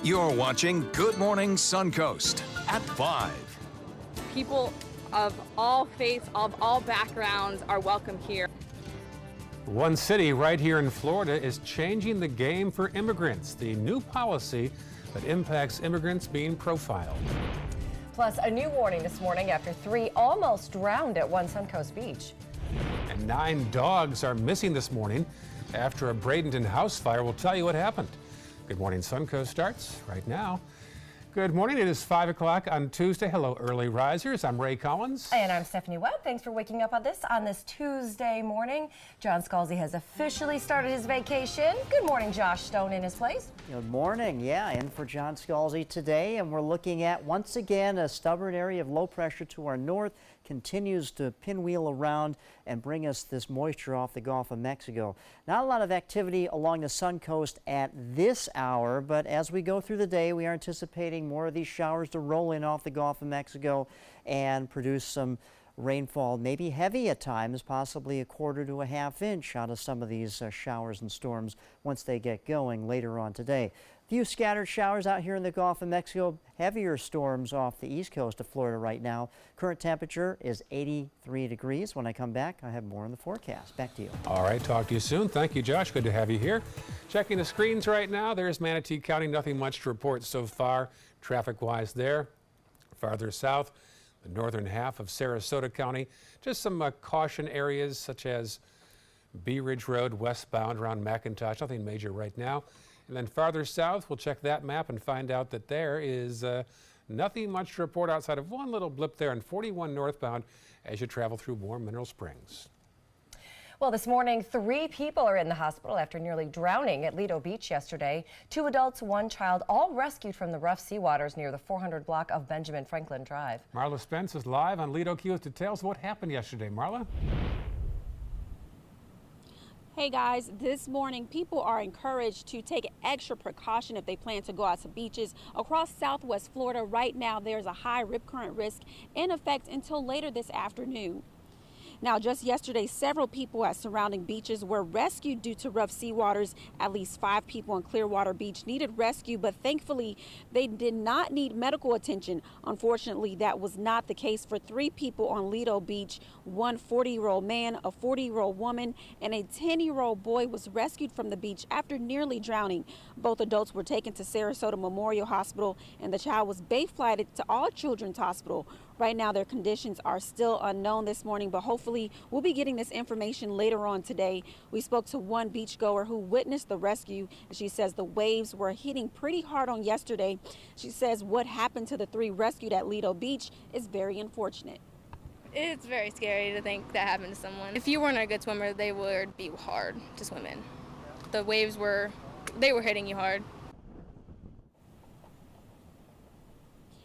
You're watching Good Morning Suncoast at 5. People of all faiths, of all backgrounds are welcome here. One city right here in Florida is changing the game for immigrants. The new policy that impacts immigrants being profiled. Plus, a new warning this morning after 3 almost drowned at one Suncoast beach. And 9 dogs are missing this morning after a Bradenton house fire. We'll tell you what happened. Good Morning Suncoast starts right now. Good morning. It is 5 o'clock on Tuesday. Hello, early risers. I'm Ray Collins. And I'm Stephanie Webb. Thanks for waking up on this Tuesday morning. John Scalzi has officially started his vacation. Good morning, Josh Stone in his place. Good morning. Yeah, in for John Scalzi today, and we're looking at, once again, a stubborn area of low pressure to our north continues to pinwheel around and bring us this moisture off the Gulf of Mexico. Not a lot of activity along the Suncoast at this hour, but as we go through the day, we are anticipating more of these showers to roll in off the Gulf of Mexico and produce some rainfall, maybe heavy at times, possibly a quarter to a half inch out of some of these showers and storms once they get going later on today. Few scattered showers out here in the Gulf of Mexico, heavier storms off the east coast of Florida right now. Current temperature is 83 degrees. When I come back, I have more in the forecast. Back to you. All right, talk to you soon. Thank you, Josh. Good to have you here. Checking the screens right now. There's Manatee County. Nothing much to report so far traffic-wise there. Farther south, the northern half of Sarasota County. Just some caution areas such as Bee Ridge Road westbound around McIntosh. Nothing major right now. And then farther south, we'll check that map and find out that there is nothing much to report outside of one little blip there on 41 northbound as you travel through warm Mineral Springs. Well, this morning, 3 people are in the hospital after nearly drowning at Lido Beach yesterday. 2 adults, 1 child, all rescued from the rough seawaters near the 400 block of Benjamin Franklin Drive. Marla Spence is live on Lido Key with details. What happened yesterday, Marla? Hey guys, this morning people are encouraged to take extra precaution if they plan to go out to beaches across southwest Florida. Right now there's a high rip current risk in effect until later this afternoon. Now, just yesterday, several people at surrounding beaches were rescued due to rough seawaters. At least 5 people on Clearwater Beach needed rescue, but thankfully they did not need medical attention. Unfortunately, that was not the case for 3 people on Lido Beach. One 40-year-old man, a 40-year-old woman, and a 10-year-old boy was rescued from the beach after nearly drowning. Both adults were taken to Sarasota Memorial Hospital, and the child was bay flighted to All Children's Hospital. Right now, their conditions are still unknown this morning, but hopefully we'll be getting this information later on today. We spoke to one beachgoer who witnessed the rescue. She says the waves were hitting pretty hard on yesterday. She says what happened to the 3 rescued at Lido Beach is very unfortunate. It's very scary to think that happened to someone. If you weren't a good swimmer, they would be hard to swim in. The waves were hitting you hard.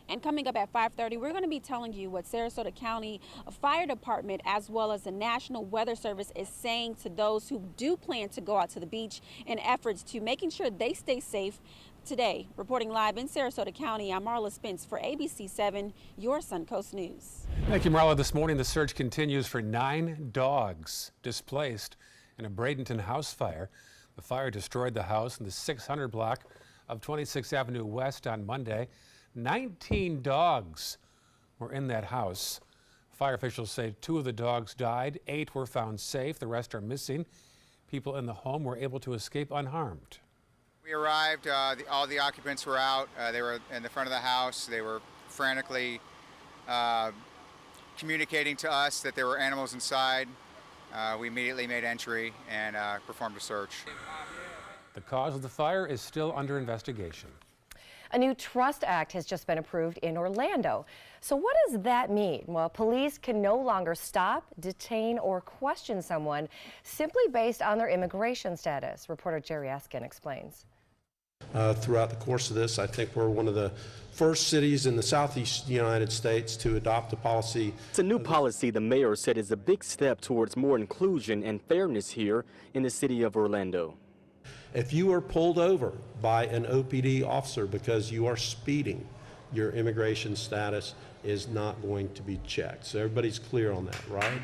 And coming up at 5:30, we're going to be telling you what Sarasota County Fire Department as well as the National Weather Service is saying to those who do plan to go out to the beach in efforts to making sure they stay safe. Today, reporting live in Sarasota County, I'm Marla Spence for ABC 7, your Suncoast News. Thank you, Marla. This morning, the search continues for 9 dogs displaced in a Bradenton house fire. The fire destroyed the house in the 600 block of 26th Avenue West on Monday. 19 dogs were in that house. Fire officials say 2 of the dogs died, 8 were found safe, the rest are missing. People in the home were able to escape unharmed. We arrived, all the occupants were out. They were in the front of the house. They were frantically communicating to us that there were animals inside. We immediately made entry and performed a search. The cause of the fire is still under investigation. A new trust act has just been approved in Orlando. So what does that mean? Well, police can no longer stop, detain, or question someone simply based on their immigration status. Reporter Jerry Askin explains. Throughout the course of this, I think we're one of the first cities in the southeast United States to adopt a policy. It's a new policy the mayor said is a big step towards more inclusion and fairness here in the city of Orlando. If you are pulled over by an OPD officer because you are speeding, your immigration status is not going to be checked. So everybody's clear on that, right?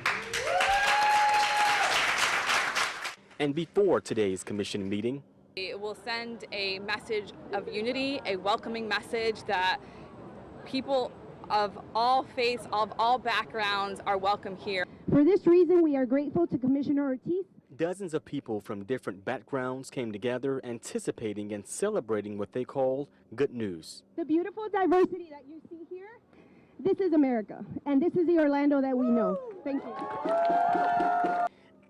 And before today's commission meeting, It will send a message of unity, a welcoming message that people of all faiths, of all backgrounds are welcome here. For this reason, we are grateful to Commissioner Ortiz. Dozens of people from different backgrounds came together anticipating and celebrating what they called good news. The beautiful diversity that you see here, this is America, and this is the Orlando that we know. Thank you.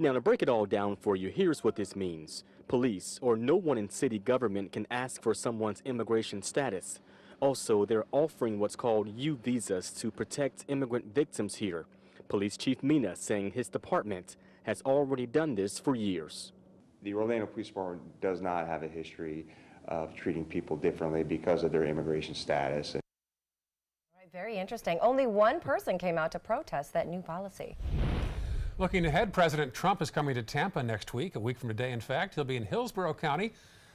Now, to break it all down for you, here's what this means. Police or no one in city government can ask for someone's immigration status. Also, they're offering what's called U visas to protect immigrant victims here. Police Chief Mina saying his department has already done this for years. The Orlando Police Department does not have a history of treating people differently because of their immigration status. Very interesting. Only one person came out to protest that new policy. Looking ahead, President Trump is coming to Tampa next week, a week from today, in fact. He'll be in Hillsborough County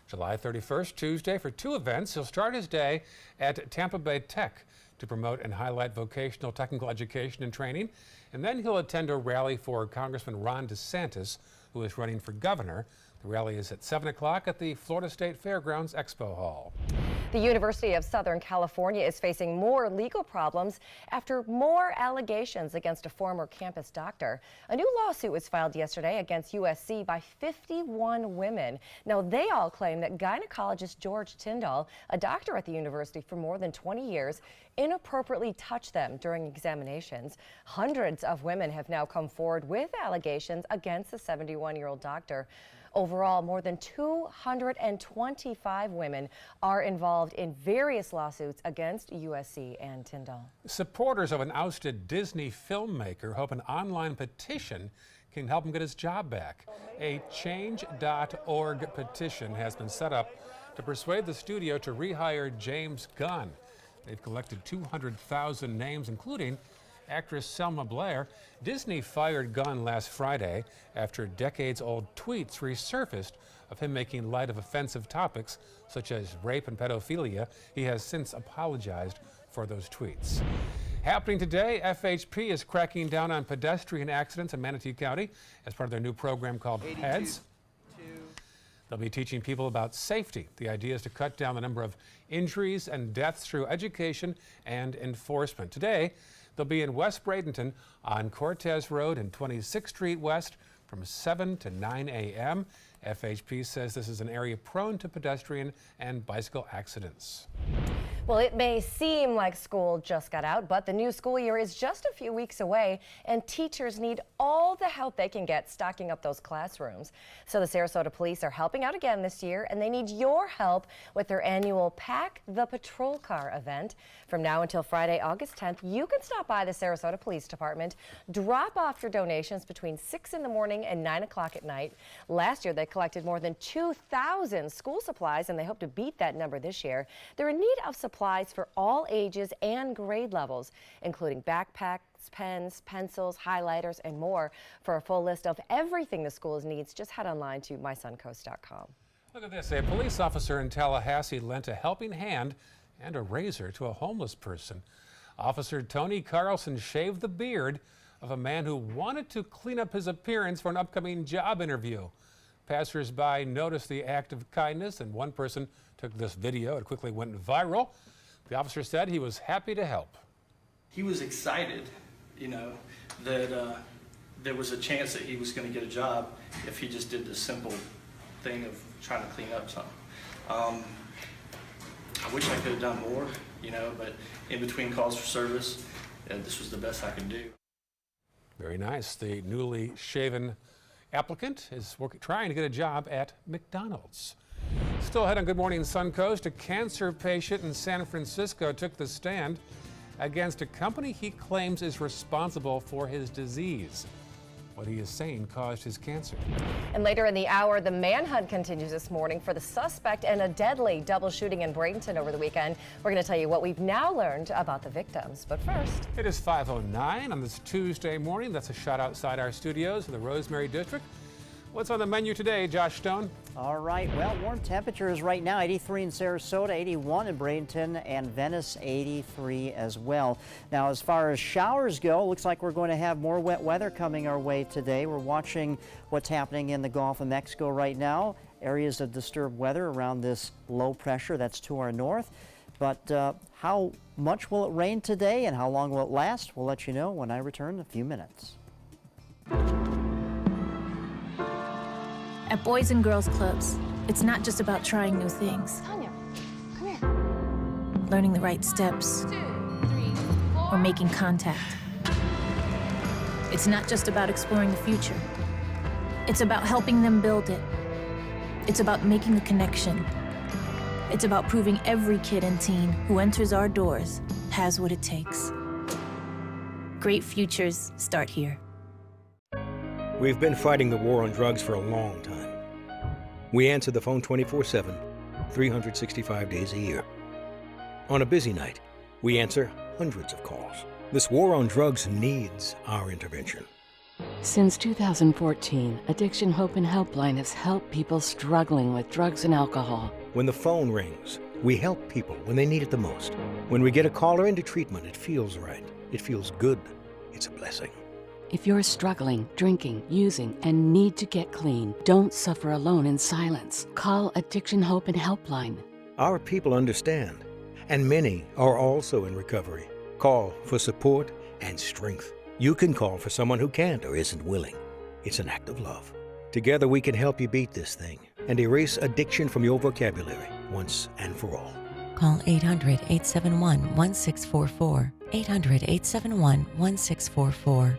July 31st, Tuesday, for two events. He'll start his day at Tampa Bay Tech to promote and highlight vocational technical education and training. And then he'll attend a rally for Congressman Ron DeSantis, who is running for governor. The rally is at 7 o'clock at the Florida State Fairgrounds Expo Hall. The University of Southern California is facing more legal problems after more allegations against a former campus doctor. A new lawsuit was filed yesterday against USC by 51 women. Now, they all claim that gynecologist George Tyndall, a doctor at the university for more than 20 years, inappropriately touched them during examinations. Hundreds of women have now come forward with allegations against the 71-year-old doctor. Overall, more than 225 women are involved in various lawsuits against USC and Tyndall. Supporters of an ousted Disney filmmaker hope an online petition can help him get his job back. A change.org petition has been set up to persuade the studio to rehire James Gunn. They've collected 200,000 names, including actress Selma Blair. Disney fired Gunn last Friday after decades-old tweets resurfaced of him making light of offensive topics such as rape and pedophilia. He has since apologized for those tweets. Happening today, FHP is cracking down on pedestrian accidents in Manatee County as part of their new program called HEADS. They'll be teaching people about safety. The idea is to cut down the number of injuries and deaths through education and enforcement. Today, they'll be in West Bradenton on Cortez Road and 26th Street West from 7 to 9 a.m. FHP says this is an area prone to pedestrian and bicycle accidents. Well, it may seem like school just got out, but the new school year is just a few weeks away, and teachers need all the help they can get stocking up those classrooms. So the Sarasota Police are helping out again this year, and they need your help with their annual Pack the Patrol Car event. From now until Friday, August 10th, you can stop by the Sarasota Police Department, drop off your donations between 6 in the morning and 9 o'clock at night. Last year, they collected more than 2,000 school supplies, and they hope to beat that number this year. They're in need of supplies for all ages and grade levels, including backpacks, pens, pencils, highlighters, and more. For a full list of everything the schools needs, just head online to mysuncoast.com. Look at this. A police officer in Tallahassee lent a helping hand and a razor to a homeless person. Officer Tony Carlson shaved the beard of a man who wanted to clean up his appearance for an upcoming job interview. Passers-by noticed the act of kindness, and one person took this video. It quickly went viral. The officer said he was happy to help. He was excited, that there was a chance that he was going to get a job if he just did the simple thing of trying to clean up something. I wish I could have done more, but in between calls for service, this was the best I could do. Very nice. The newly shaven applicant is trying to get a job at McDonald's. Still ahead on Good Morning Suncoast, a cancer patient in San Francisco took the stand against a company he claims is responsible for his disease. What he is saying caused his cancer. And later in the hour, the manhunt continues this morning for the suspect in a deadly double shooting in Bradenton over the weekend. We're going to tell you what we've now learned about the victims. But first, it is 5:09 on this Tuesday morning. That's a shot outside our studios in the Rosemary District. What's on the menu today, Josh Stone? All right, well, warm temperatures right now, 83 in Sarasota, 81 in Bradenton, and Venice, 83 as well. Now, as far as showers go, looks like we're going to have more wet weather coming our way today. We're watching what's happening in the Gulf of Mexico right now. areas of disturbed weather around this low pressure that's to our north. But how much will it rain today and how long will it last? We'll let you know when I return in a few minutes. At Boys and Girls Clubs, it's not just about trying new things. Tanya, come here. Learning the right steps. 2, 3, 4. Or making contact. It's not just about exploring the future. It's about helping them build it. It's about making the connection. It's about proving every kid and teen who enters our doors has what it takes. Great futures start here. We've been fighting the war on drugs for a long time. We answer the phone 24/7, 365 days a year. On a busy night, we answer hundreds of calls. This war on drugs needs our intervention. Since 2014, Addiction Hope and Helpline has helped people struggling with drugs and alcohol. When the phone rings, we help people when they need it the most. When we get a caller into treatment, it feels right. It feels good. It's a blessing. If you're struggling, drinking, using, and need to get clean, don't suffer alone in silence. Call Addiction Hope and Helpline. Our people understand, and many are also in recovery. Call for support and strength. You can call for someone who can't or isn't willing. It's an act of love. Together we can help you beat this thing and erase addiction from your vocabulary once and for all. Call 800-871-1644. 800-871-1644.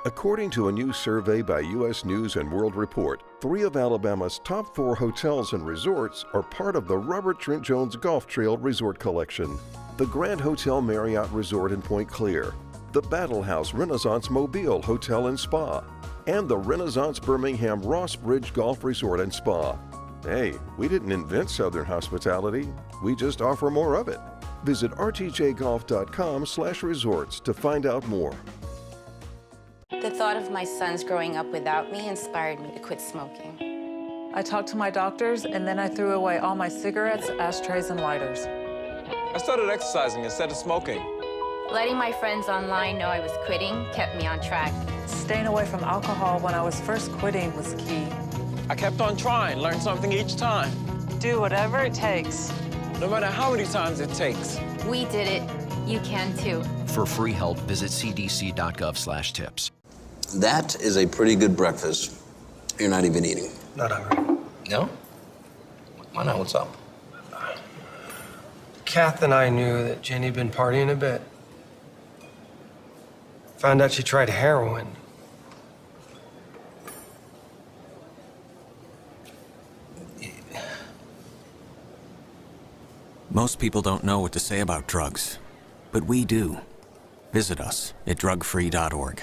According to a new survey by U.S. News & World Report, 3 of Alabama's top 4 hotels and resorts are part of the Robert Trent Jones Golf Trail Resort Collection. The Grand Hotel Marriott Resort in Point Clear, the Battle House Renaissance Mobile Hotel and Spa, and the Renaissance Birmingham Ross Bridge Golf Resort and Spa. Hey, we didn't invent Southern hospitality, we just offer more of it. Visit rtjgolf.com/resorts to find out more. The thought of my sons growing up without me inspired me to quit smoking. I talked to my doctors, and then I threw away all my cigarettes, ashtrays, and lighters. I started exercising instead of smoking. Letting my friends online know I was quitting kept me on track. Staying away from alcohol when I was first quitting was key. I kept on trying, learned something each time. Do whatever it takes. No matter how many times it takes. We did it. You can too. For free help, visit cdc.gov/tips. That is a pretty good breakfast. You're not even eating. Not hungry. No? Why not? What's up? Kath and I knew that Jenny had been partying a bit. Found out she tried heroin. Most people don't know what to say about drugs, but we do. Visit us at drugfree.org.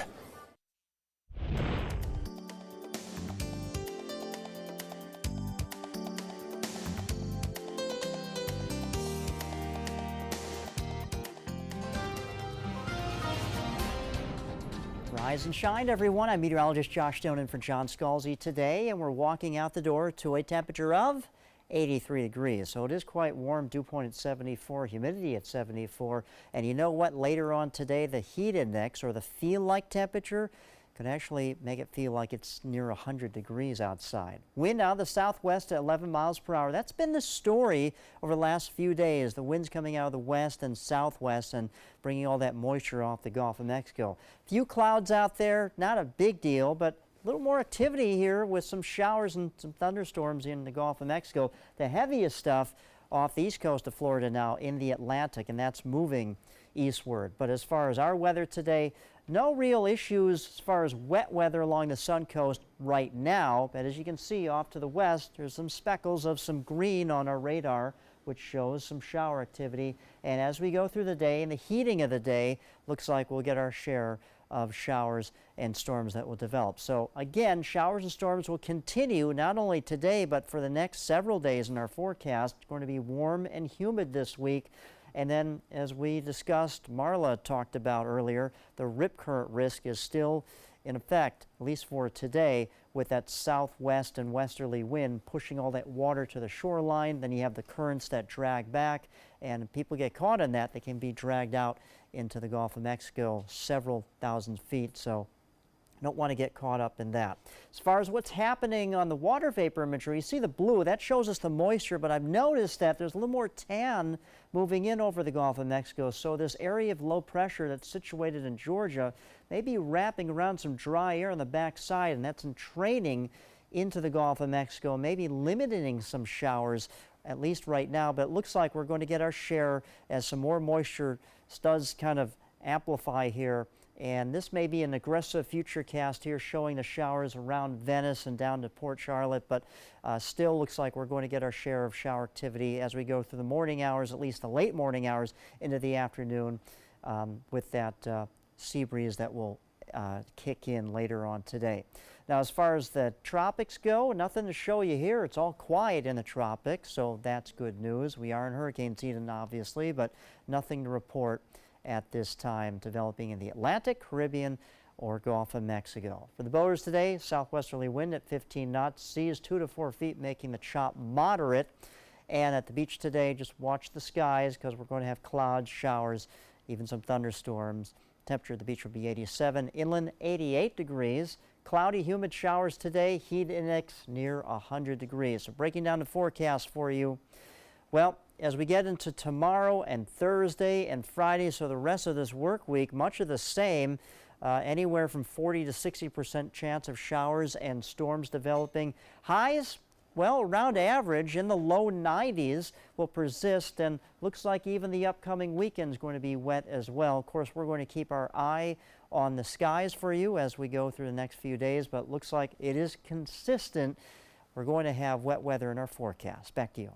Rise and shine, everyone. I'm meteorologist Josh Stone in for John Scalzi today, and we're walking out the door to a temperature of 83 degrees. So it is quite warm. Dew point at 74, humidity at 74. And you know what? Later on today, the heat index, or the feel-like temperature, could actually make it feel like it's near 100 degrees outside. Wind out of the southwest at 11 miles per hour. That's been the story over the last few days. The winds coming out of the west and southwest and bringing all that moisture off the Gulf of Mexico. Few clouds out there, not a big deal, but a little more activity here with some showers and some thunderstorms in the Gulf of Mexico. The heaviest stuff off the east coast of Florida now in the Atlantic, and that's moving eastward. But as far as our weather today, no real issues as far as wet weather along the Suncoast right now. But as you can see off to the west, there's some speckles of some green on our radar, which shows some shower activity. And as we go through the day and the heating of the day, looks like we'll get our share of showers and storms that will develop. So again, showers and storms will continue not only today, but for the next several days in our forecast. It's going to be warm and humid this week. And then, as we discussed, Marla talked about earlier, the rip current risk is still in effect, at least for today, with that southwest and westerly wind pushing all that water to the shoreline. Then you have the currents that drag back, and if people get caught in that, they can be dragged out into the Gulf of Mexico several thousand feet. So Don't want to get caught up in that. As far as what's happening on the water vapor imagery, you see the blue, that shows us the moisture, but I've noticed that there's a little more tan moving in over the Gulf of Mexico. So this area of low pressure that's situated in Georgia may be wrapping around some dry air on the backside, and that's entraining into the Gulf of Mexico, maybe limiting some showers, at least right now. But it looks like we're going to get our share as some more moisture does kind of amplify here. And this may be an aggressive future cast here showing the showers around Venice and down to Port Charlotte, but still looks like we're going to get our share of shower activity as we go through the morning hours, at least the late morning hours into the afternoon, with that sea breeze that will kick in later on today. Now, as far as the tropics go, nothing to show you here. It's all quiet in the tropics, so that's good news. We are in hurricane season, obviously, but nothing to report at this time developing in the Atlantic, Caribbean, or Gulf of Mexico. For the boaters today, southwesterly wind at 15 knots. Sea is 2 to 4 feet, making the chop moderate. And at the beach today, just watch the skies because we're going to have clouds, showers, even some thunderstorms. Temperature at the beach will be 87, inland 88 degrees. Cloudy, humid showers today, heat index near 100 degrees. So breaking down the forecast for you, well, as we get into tomorrow and Thursday and Friday, so the rest of this work week, much of the same, anywhere from 40 to 60% chance of showers and storms developing. Highs, well, around average in the low 90s will persist, and looks like even the upcoming weekend is going to be wet as well. Of course, we're going to keep our eye on the skies for you as we go through the next few days, but looks like it is consistent. We're going to have wet weather in our forecast. Back to you.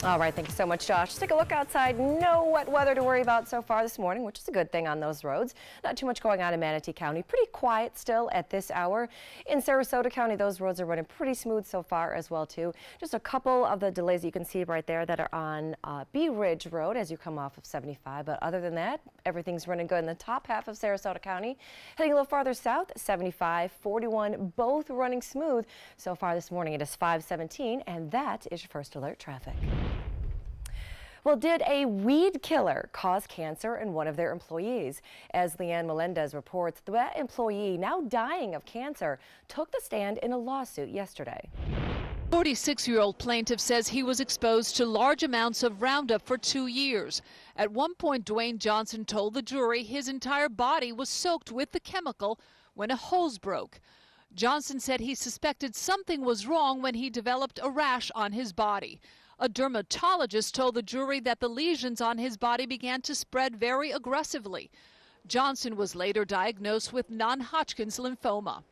All right, thank you so much, Josh. Let's take a look outside. No wet weather to worry about so far this morning, which is a good thing on those roads. Not too much going on in Manatee County. Pretty quiet still at this hour. In Sarasota County, those roads are running pretty smooth so far as well, too. Just a couple of the delays you can see right there that are on Bee Ridge Road as you come off of 75. But other than that, everything's running good in the top half of Sarasota County. Heading a little farther south, 75, 41, both running smooth so far this morning. It is 5:17, and that is your first alert traffic. Well, did a weed killer cause cancer in one of their employees? As Leanne Melendez reports, that employee, now dying of cancer, took the stand in a lawsuit yesterday. 46-year-old plaintiff says he was exposed to large amounts of Roundup for 2 years. At one point, Dwayne Johnson told the jury his entire body was soaked with the chemical when a hose broke. Johnson said he suspected something was wrong when he developed a rash on his body. A dermatologist told the jury that the lesions on his body began to spread very aggressively. Johnson was later diagnosed with non-Hodgkin's lymphoma.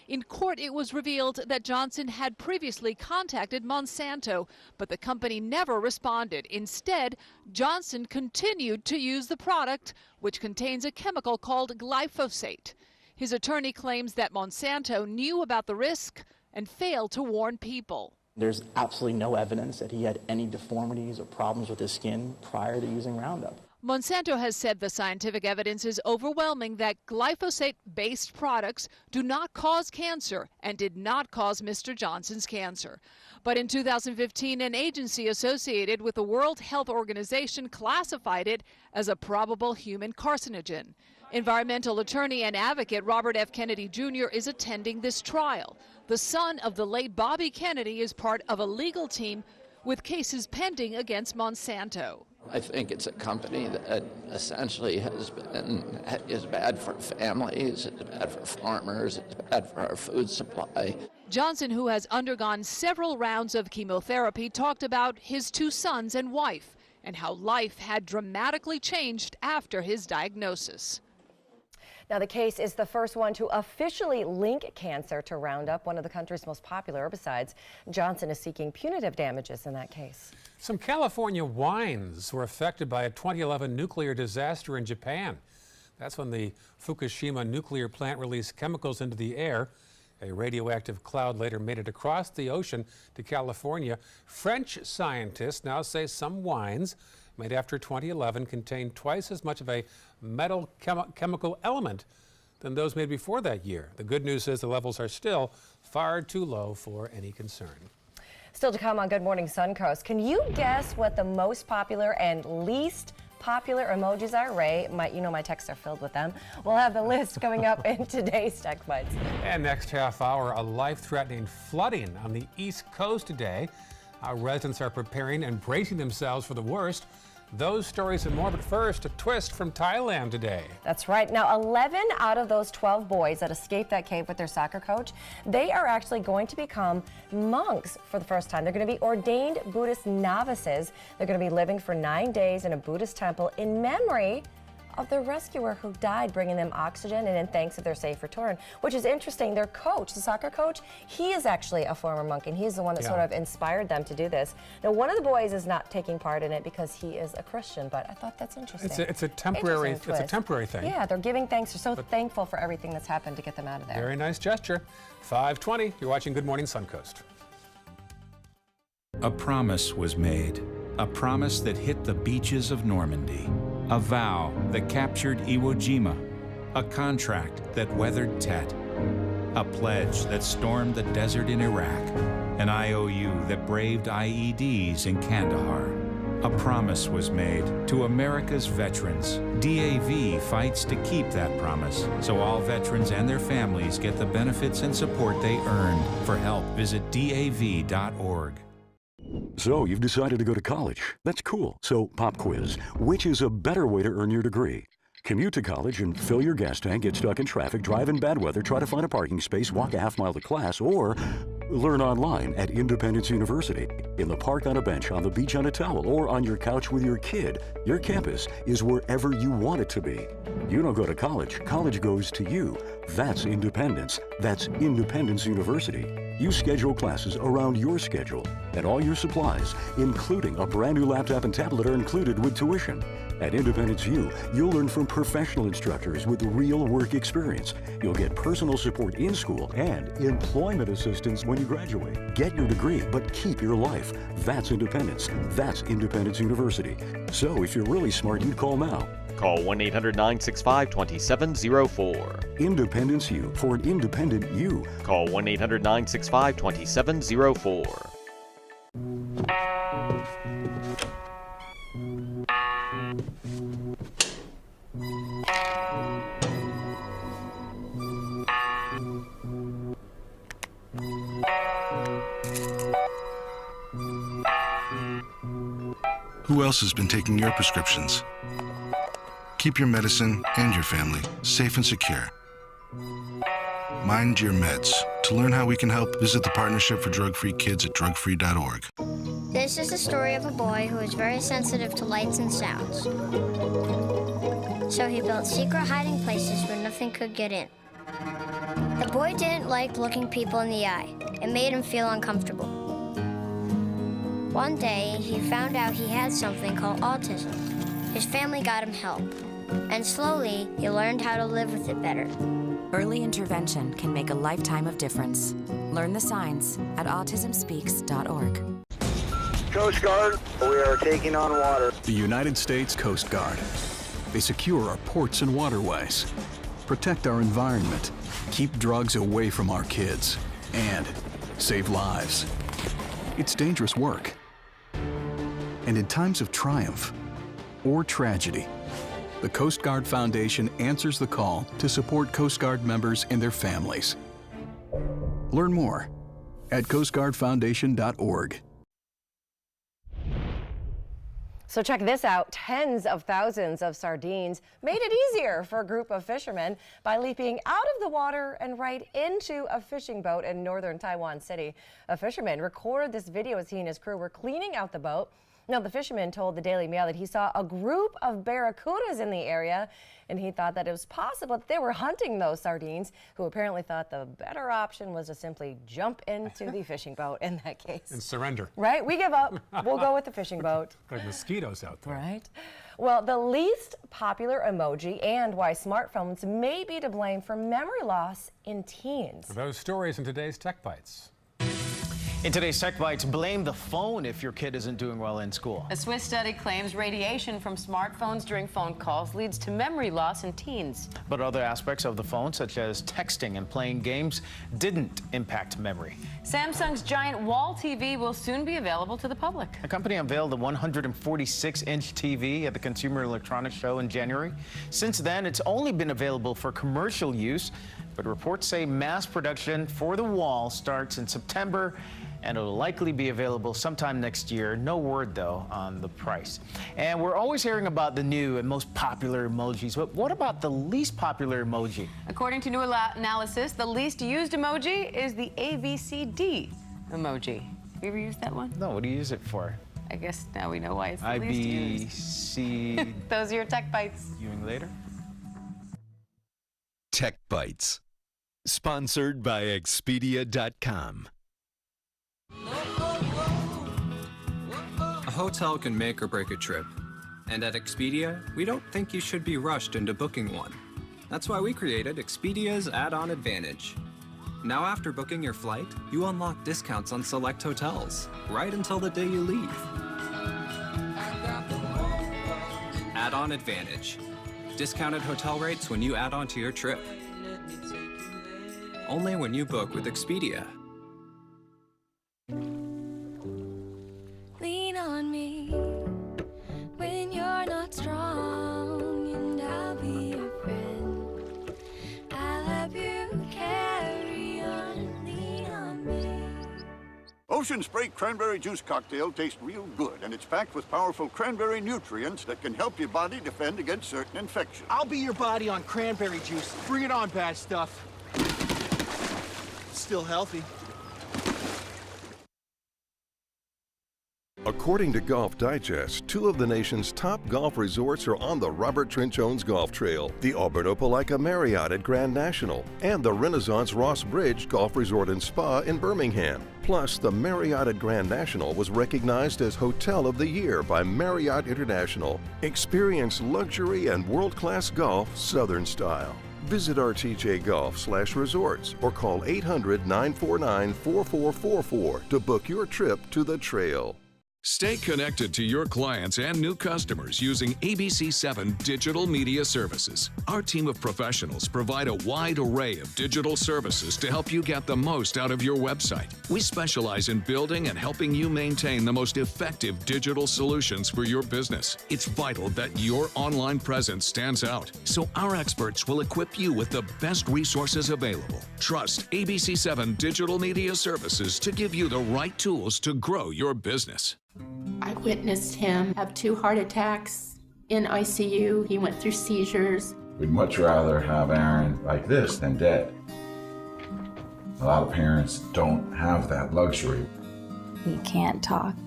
In court, it was revealed that Johnson had previously contacted Monsanto, but the company never responded. Instead, Johnson continued to use the product, which contains a chemical called glyphosate. His attorney claims that Monsanto knew about the risk and failed to warn people. There's absolutely no evidence that he had any deformities or problems with his skin prior to using Roundup. Monsanto has said the scientific evidence is overwhelming that glyphosate-based products do not cause cancer and did not cause Mr. Johnson's cancer. But in 2015, an agency associated with the World Health Organization classified it as a probable human carcinogen. Environmental attorney and advocate Robert F. Kennedy Jr. is attending this trial. The son of the late Bobby Kennedy is part of a legal team with cases pending against Monsanto. I think it's a company that essentially is bad for families, it's bad for farmers, it's bad for our food supply. Johnson, who has undergone several rounds of chemotherapy, talked about his 2 sons and wife and how life had dramatically changed after his diagnosis. Now, the case is the first one to officially link cancer to Roundup, one of the country's most popular herbicides. Johnson is seeking punitive damages in that case. Some California wines were affected by a 2011 nuclear disaster in Japan. That's when the Fukushima nuclear plant released chemicals into the air. A radioactive cloud later made it across the ocean to California. French scientists now say some wines made after 2011 contain twice as much of a metal chemical element than those made before that year. The good news is the levels are still far too low for any concern. Still to come on Good Morning Suncoast. Can you guess what the most popular and least popular emojis are. Ray, you know my texts are filled with them. We'll have the list coming up in today's Tech Bites. And next half hour, a life-threatening flooding on the East Coast today. How residents are preparing and bracing themselves for the worst. Those stories and more, but first, a twist from Thailand today. That's right. Now, 11 out of those 12 boys that escaped that cave with their soccer coach, they are actually going to become monks for the first time. They're going to be ordained Buddhist novices. They're going to be living for 9 days in a Buddhist temple in memory of their rescuer who died, bringing them oxygen and in thanks of their safe return, which is interesting. Their coach, the soccer coach, he is actually a former monk, and he's the one that sort of inspired them to do this. Now, one of the boys is not taking part in it because he is a Christian, but I thought that's interesting. It's a temporary thing. Yeah, they're giving thanks. They're so thankful for everything that's happened to get them out of there. Very nice gesture. 5:20. You're watching Good Morning Suncoast. A promise was made. A promise that hit the beaches of Normandy. A vow that captured Iwo Jima. A contract that weathered Tet. A pledge that stormed the desert in Iraq. An IOU that braved IEDs in Kandahar. A promise was made to America's veterans. DAV fights to keep that promise, so all veterans and their families get the benefits and support they earned. For help, visit DAV.org. So you've decided to go to college. That's cool. So pop quiz. Which is a better way to earn your degree? Commute to college and fill your gas tank, get stuck in traffic, drive in bad weather, try to find a parking space, walk a half-mile to class, or learn online at Independence University. In the park on a bench, on the beach on a towel, or on your couch with your kid. Your campus is wherever you want it to be. You don't go to college. College goes to you. That's independence. That's Independence University. You schedule classes around your schedule, and all your supplies, including a brand new laptop and tablet, are included with tuition. At Independence U, you'll learn from professional instructors with real work experience. You'll get personal support in school and employment assistance when you graduate. Get your degree, but keep your life. That's independence. That's Independence University. So if you're really smart, you'd call now. Call 1-800-965-2704. Independence U, for an independent you. Call 1-800-965-2704. Who else has been taking your prescriptions? Keep your medicine and your family safe and secure. Mind your meds. To learn how we can help, visit the Partnership for Drug-Free Kids at drugfree.org. This is the story of a boy who is very sensitive to lights and sounds. So he built secret hiding places where nothing could get in. The boy didn't like looking people in the eye. It made him feel uncomfortable. One day, he found out he had something called autism. His family got him help, and slowly, he learned how to live with it better. Early intervention can make a lifetime of difference. Learn the signs at autismspeaks.org. Coast Guard, we are taking on water. The United States Coast Guard. They secure our ports and waterways, protect our environment, keep drugs away from our kids, and save lives. It's dangerous work. And in times of triumph or tragedy, the Coast Guard Foundation answers the call to support Coast Guard members and their families. Learn more at coastguardfoundation.org. So check this out. Tens of thousands of sardines made it easier for a group of fishermen by leaping out of the water and right into a fishing boat in northern Taiwan City. A fisherman recorded this video as he and his crew were cleaning out the boat. Now, the fisherman told the Daily Mail that he saw a group of barracudas in the area, and he thought that it was possible that they were hunting those sardines, who apparently thought the better option was to simply jump into the fishing boat in that case. And surrender. Right? We give up. We'll go with the fishing boat. Like mosquitoes out there. Right? Well, the least popular emoji and why smartphones may be to blame for memory loss in teens. Those stories in today's Tech Bites. In today's Tech Bites, blame the phone if your kid isn't doing well in school. A Swiss study claims radiation from smartphones during phone calls leads to memory loss in teens. But other aspects of the phone, such as texting and playing games, didn't impact memory. Samsung's giant wall TV will soon be available to the public. The company unveiled a 146-inch TV at the Consumer Electronics Show in January. Since then, it's only been available for commercial use, but reports say mass production for the wall starts in September, and it'll likely be available sometime next year. No word, though, on the price. And we're always hearing about the new and most popular emojis, but what about the least popular emoji? According to new analysis, the least used emoji is the ABCD emoji. Have you ever used that one? No, what do you use it for? I guess now we know why it's the least used. IBC. Those are your Tech Bites. Viewing later. Tech Bites. Sponsored by Expedia.com. A hotel can make or break a trip. And at Expedia, we don't think you should be rushed into booking one. That's why we created Expedia's Add-on Advantage. Now after booking your flight, you unlock discounts on select hotels, right until the day you leave. Add-on Advantage. Discounted hotel rates when you add on to your trip. Only when you book with Expedia. Lean on me when you're not strong, and I'll be your friend. I'll help you carry on. Lean on me. Ocean Spray Cranberry Juice Cocktail tastes real good, and it's packed with powerful cranberry nutrients that can help your body defend against certain infections. I'll be your body on cranberry juice. Bring it on, bad stuff. Still healthy. According to Golf Digest, 2 of the nation's top golf resorts are on the Robert Trent Jones Golf Trail, the Auburn Opelika Marriott at Grand National, and the Renaissance Ross Bridge Golf Resort and Spa in Birmingham. Plus, the Marriott at Grand National was recognized as Hotel of the Year by Marriott International. Experience luxury and world-class golf Southern style. Visit rtjgolf/resorts or call 800-949-4444 to book your trip to the trail. Stay connected to your clients and new customers using ABC7 Digital Media Services. Our team of professionals provide a wide array of digital services to help you get the most out of your website. We specialize in building and helping you maintain the most effective digital solutions for your business. It's vital that your online presence stands out, so our experts will equip you with the best resources available. Trust ABC7 Digital Media Services to give you the right tools to grow your business. I witnessed him have 2 heart attacks in ICU. He went through seizures. We'd much rather have Aaron like this than dead. A lot of parents don't have that luxury. He can't talk.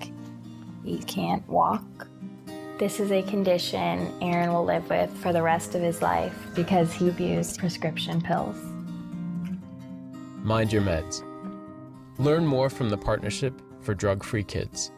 He can't walk. This is a condition Aaron will live with for the rest of his life because he abused prescription pills. Mind your meds. Learn more from the Partnership for Drug-Free Kids.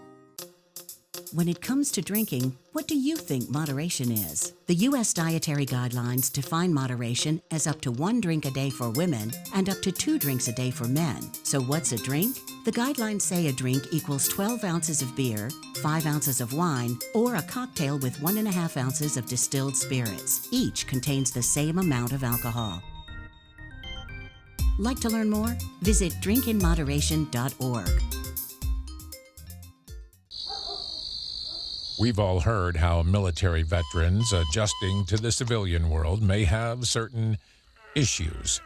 When it comes to drinking, what do you think moderation is? The U.S. Dietary Guidelines define moderation as up to 1 drink a day for women and up to 2 drinks a day for men. So what's a drink? The guidelines say a drink equals 12 ounces of beer, 5 ounces of wine, or a cocktail with 1.5 ounces of distilled spirits. Each contains the same amount of alcohol. Like to learn more? Visit drinkinmoderation.org. We've all heard how military veterans adjusting to the civilian world may have certain issues.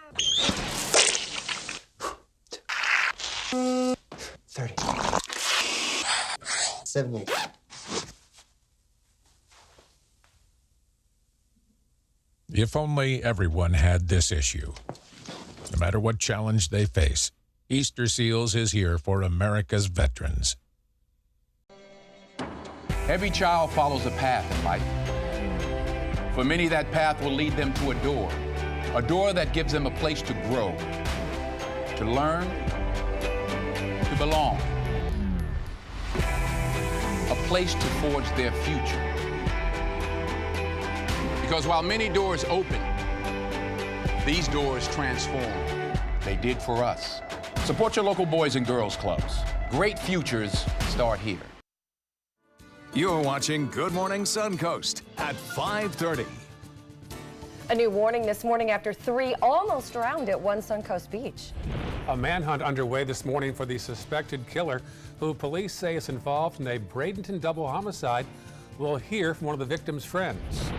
30. 78. If only everyone had this issue. No matter what challenge they face, Easter Seals is here for America's veterans. Every child follows a path in life. For many, that path will lead them to a door that gives them a place to grow, to learn, to belong, a place to forge their future. Because while many doors open, these doors transform. They did for us. Support your local Boys and Girls Clubs. Great futures start here. You're watching Good Morning Suncoast at 5:30. A new warning this morning after 3 almost drowned at one Suncoast beach. A manhunt underway this morning for the suspected killer, who police say is involved in a Bradenton double homicide. We'll hear from one of the victim's friends.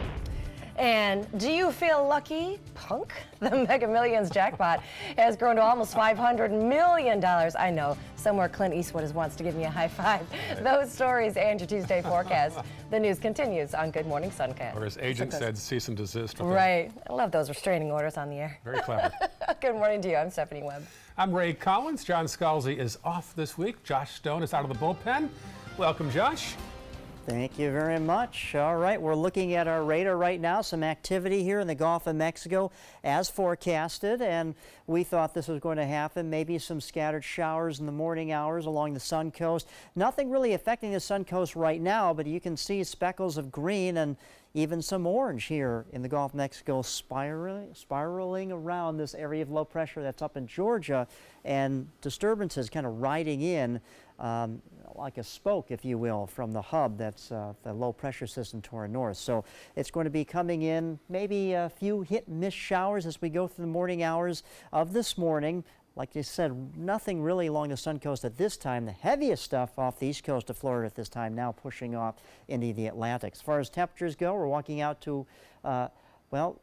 And do you feel lucky, punk? The Mega Millions jackpot has grown to almost $500 million. I know, somewhere Clint Eastwood wants to give me a high five. Those stories and your Tuesday forecast. The news continues on Good Morning Suncoast. Or as agent said, cease and desist. Right. I love those restraining orders on the air. Very clever. Good morning to you. I'm Stephanie Webb. I'm Ray Collins. John Scalzi is off this week. Josh Stone is out of the bullpen. Welcome, Josh. Thank you very much. All right, we're looking at our radar right now. Some activity here in the Gulf of Mexico as forecasted, and we thought this was going to happen. Maybe some scattered showers in the morning hours along the Suncoast. Nothing really affecting the Suncoast right now, but you can see speckles of green and even some orange here in the Gulf of Mexico spiraling around this area of low pressure that's up in Georgia, and disturbances kind of riding in like a spoke, if you will, from the hub that's the low pressure system to our north. So it's going to be coming in maybe a few hit and miss showers as we go through the morning hours of this morning. Like you said, nothing really along the Suncoast at this time. The heaviest stuff off the east coast of Florida at this time, now pushing off into the Atlantic. As far as temperatures go, we're walking out to, well,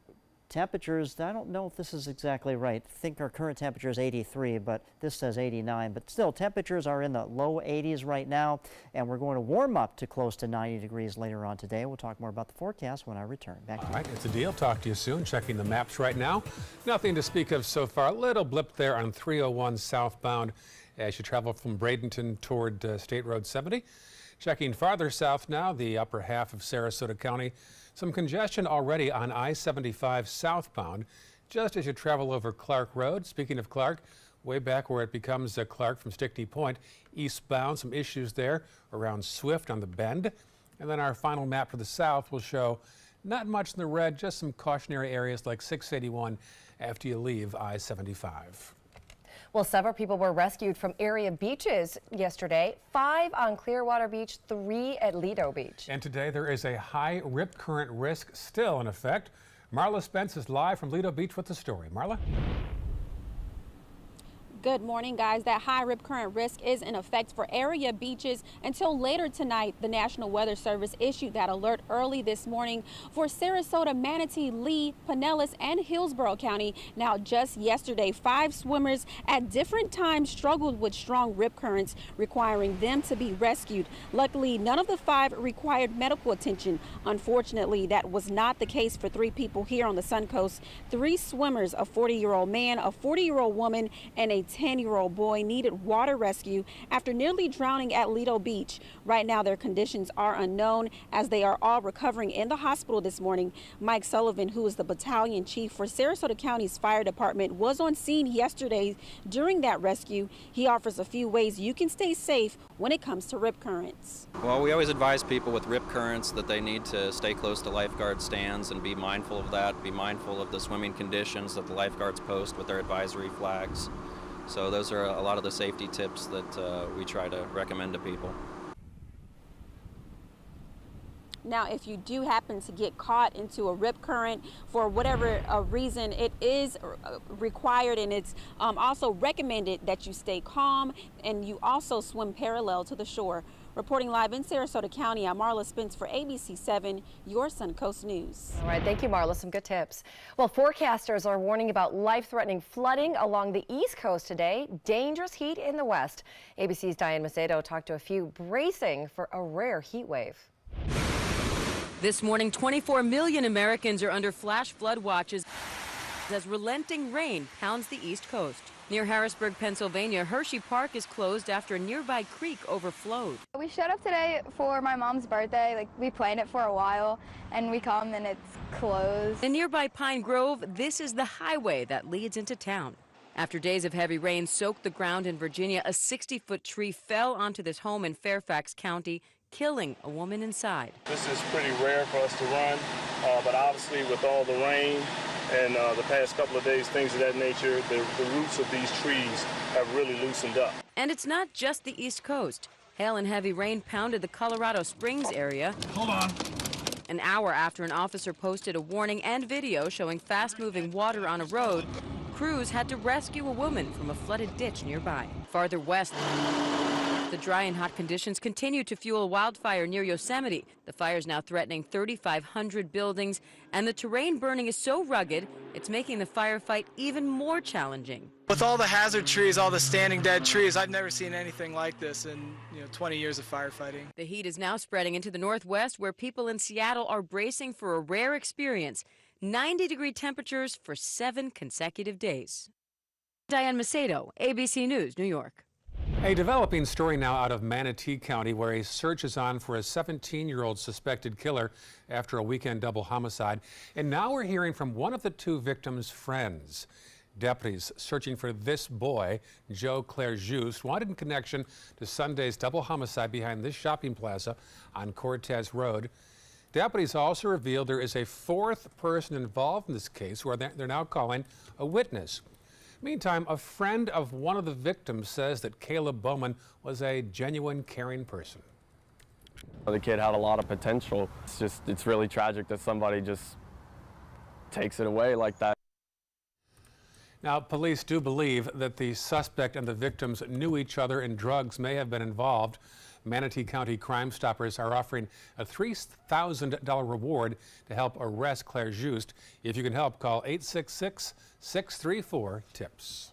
temperatures, I don't know if this is exactly right. I think our current temperature is 83, but this says 89. But still, temperatures are in the low 80s right now, and we're going to warm up to close to 90 degrees later on today. We'll talk more about the forecast when I return. Back to you. All right, it's a deal. Talk to you soon. Checking the maps right now. Nothing to speak of so far. A little blip there on 301 southbound as you travel from Bradenton toward State Road 70. Checking farther south now, the upper half of Sarasota County. Some congestion already on I-75 southbound, just as you travel over Clark Road. Speaking of Clark, way back where it becomes Clark from Stickney Point, eastbound, some issues there around Swift on the bend. And then our final map for the south will show not much in the red, just some cautionary areas like 681 after you leave I-75. Well, several people were rescued from area beaches yesterday. 5 on Clearwater Beach, 3 at Lido Beach. And today there is a high rip current risk still in effect. Marla Spence is live from Lido Beach with the story. Marla? Good morning, guys. That high rip current risk is in effect for area beaches until later tonight. The National Weather Service issued that alert early this morning for Sarasota, Manatee, Lee, Pinellas, and Hillsborough County. Now, just yesterday, 5 swimmers at different times struggled with strong rip currents, requiring them to be rescued. Luckily, none of the 5 required medical attention. Unfortunately, that was not the case for 3 people here on the Suncoast. 3 swimmers, a 40-year-old man, a 40-year-old woman, and a 10-year-old boy needed water rescue after nearly drowning at Lido Beach. Right now, their conditions are unknown as they are all recovering in the hospital this morning. Mike Sullivan, who is the battalion chief for Sarasota County's fire department, was on scene yesterday during that rescue. He offers a few ways you can stay safe when it comes to rip currents. Well, we always advise people with rip currents that they need to stay close to lifeguard stands and be mindful of that, be mindful of the swimming conditions that the lifeguards post with their advisory flags. So those are a lot of the safety tips that we try to recommend to people. Now, if you do happen to get caught into a rip current for whatever reason, it is required and it's also recommended that you stay calm and you also swim parallel to the shore. Reporting live in Sarasota County, I'm Marla Spence for ABC 7, your Suncoast News. All right, thank you, Marla. Some good tips. Well, forecasters are warning about life-threatening flooding along the East Coast today. Dangerous heat in the west. ABC's Diane Macedo talked to a few bracing for a rare heat wave. This morning, 24 million Americans are under flash flood watches as relenting rain pounds the East Coast. Near Harrisburg, Pennsylvania, Hershey Park is closed after a nearby creek overflowed. We showed up today for my mom's birthday. We planned it for a while, and we come and it's closed. In nearby Pine Grove, this is the highway that leads into town. After days of heavy rain soaked the ground in Virginia, a 60-foot tree fell onto this home in Fairfax County, killing a woman inside. This is pretty rare for us to run, but obviously with all the rain And the past couple of days, things of that nature, the roots of these trees have really loosened up. And it's not just the East Coast. Hail and heavy rain pounded the Colorado Springs area. Hold on. An hour after an officer posted a warning and video showing fast-moving water on a road, crews had to rescue a woman from a flooded ditch nearby. Farther west, the dry and hot conditions continue to fuel wildfire near Yosemite. The fire is now threatening 3,500 buildings, and the terrain burning is so rugged, it's making the firefight even more challenging. With all the hazard trees, all the standing dead trees, I've never seen anything like this in 20 years of firefighting. The heat is now spreading into the Northwest, where people in Seattle are bracing for a rare experience: 90-degree temperatures for 7 consecutive days. Diane Macedo, ABC News, New York. A developing story now out of Manatee County, where a search is on for a 17-year-old suspected killer after a weekend double homicide. And now we're hearing from one of the 2 victims' friends. Deputies searching for this boy, Joe Claire-Juste, wanted in connection to Sunday's double homicide behind this shopping plaza on Cortez Road. Deputies also revealed there is a 4th person involved in this case, who they're now calling a witness. Meantime, a friend of one of the victims says that Caleb Bowman was a genuine, caring person. The kid had a lot of potential. It's really tragic that somebody just takes it away like that. Now, police do believe that the suspect and the victims knew each other and drugs may have been involved. Manatee County Crime Stoppers are offering a $3,000 reward to help arrest Claire-Juste. If you can help, call 866-634-TIPS.